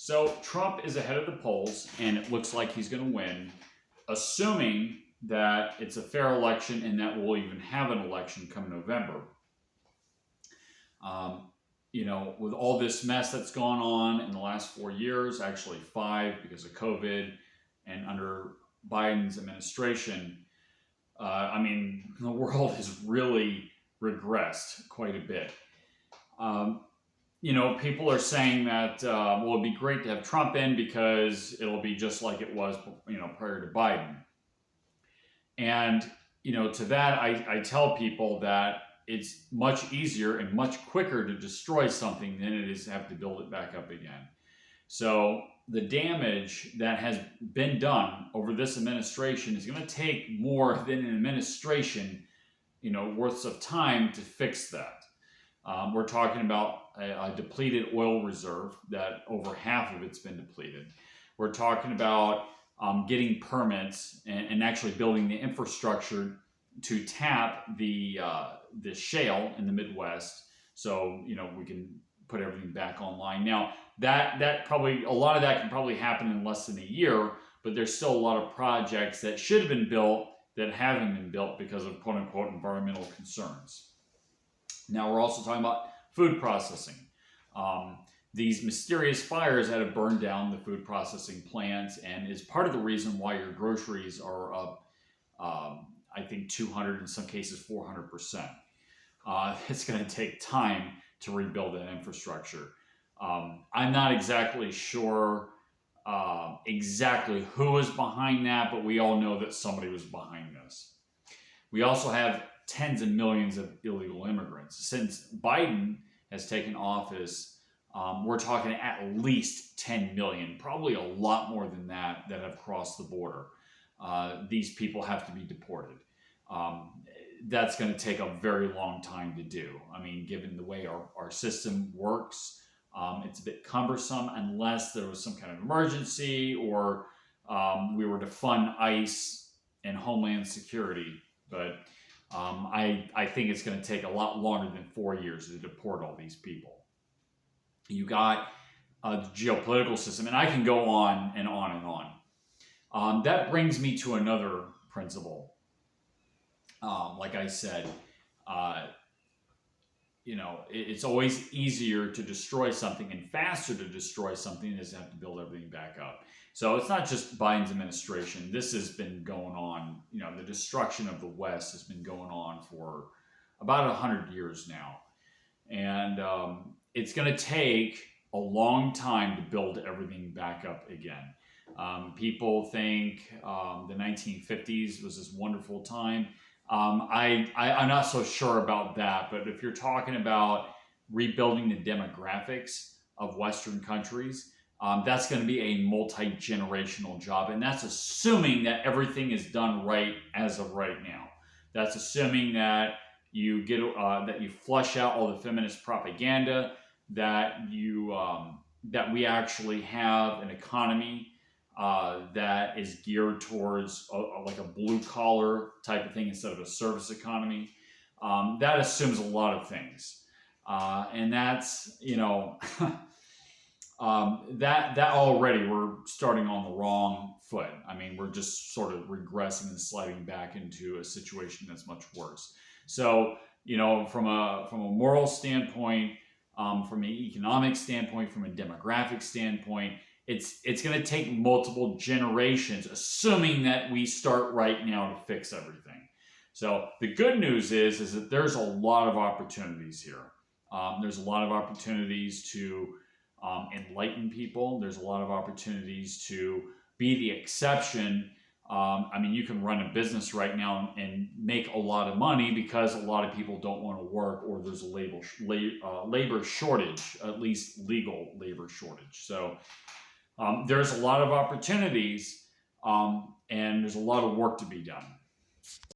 So Trump is ahead of the polls, and it looks like he's going to win, assuming that it's a fair election and that we'll even have an election come November. With all this mess that's gone on in the last 4 years, actually 5 because of COVID, and under Biden's administration, the world has really regressed quite a bit. People are saying that, it'd be great to have Trump in because it'll be just like it was, prior to Biden. And, to that, I tell people that it's much easier and much quicker to destroy something than it is to have to build it back up again. So the damage that has been done over this administration is going to take more than an administration, worth of time to fix that. We're talking about a depleted oil reserve that over half of it's been depleted. We're talking about getting permits and actually building the infrastructure to tap the shale in the Midwest, so we can put everything back online. Now that probably a lot of that can probably happen in less than a year, but there's still a lot of projects that should have been built that haven't been built because of quote unquote environmental concerns. Now we're also talking about food processing. These mysterious fires that have burned down the food processing plants and is part of the reason why your groceries are up, I think 200, in some cases 400%. It's going to take time to rebuild that infrastructure. I'm not exactly sure exactly who is behind that, but we all know that somebody was behind this. We also have tens of millions of illegal immigrants. Since Biden has taken office, we're talking at least 10 million, probably a lot more than that have crossed the border. These people have to be deported. That's going to take a very long time to do. Given the way our system works, it's a bit cumbersome unless there was some kind of emergency or we were to fund ICE and Homeland Security. But I think it's going to take a lot longer than 4 years to deport all these people. You got the geopolitical system, and I can go on and on and on. That brings me to another principle. Like I said, it's always easier to destroy something and faster to destroy something than to have to build everything back up. So it's not just Biden's administration. This has been going on, the destruction of the West has been going on for about 100 years now. And it's going to take a long time to build everything back up again. People think the 1950s was this wonderful time. I'm not so sure about that, but if you're talking about rebuilding the demographics of Western countries, that's going to be a multi-generational job, and that's assuming that everything is done right as of right now. That's assuming that you get that you flush out all the feminist propaganda, that we actually have an economy that is geared towards like a blue collar type of thing instead of a service economy. That assumes a lot of things, and that's that already we're starting on the wrong foot. we're just sort of regressing and sliding back into a situation that's much worse. So from a moral standpoint, from an economic standpoint, from a demographic standpoint, it's going to take multiple generations, assuming that we start right now to fix everything. So the good news is that there's a lot of opportunities here. There's a lot of opportunities to enlighten people. There's a lot of opportunities to be the exception. You can run a business right now and make a lot of money because a lot of people don't want to work, or there's a labor shortage, at least legal labor shortage. So there's a lot of opportunities, and there's a lot of work to be done.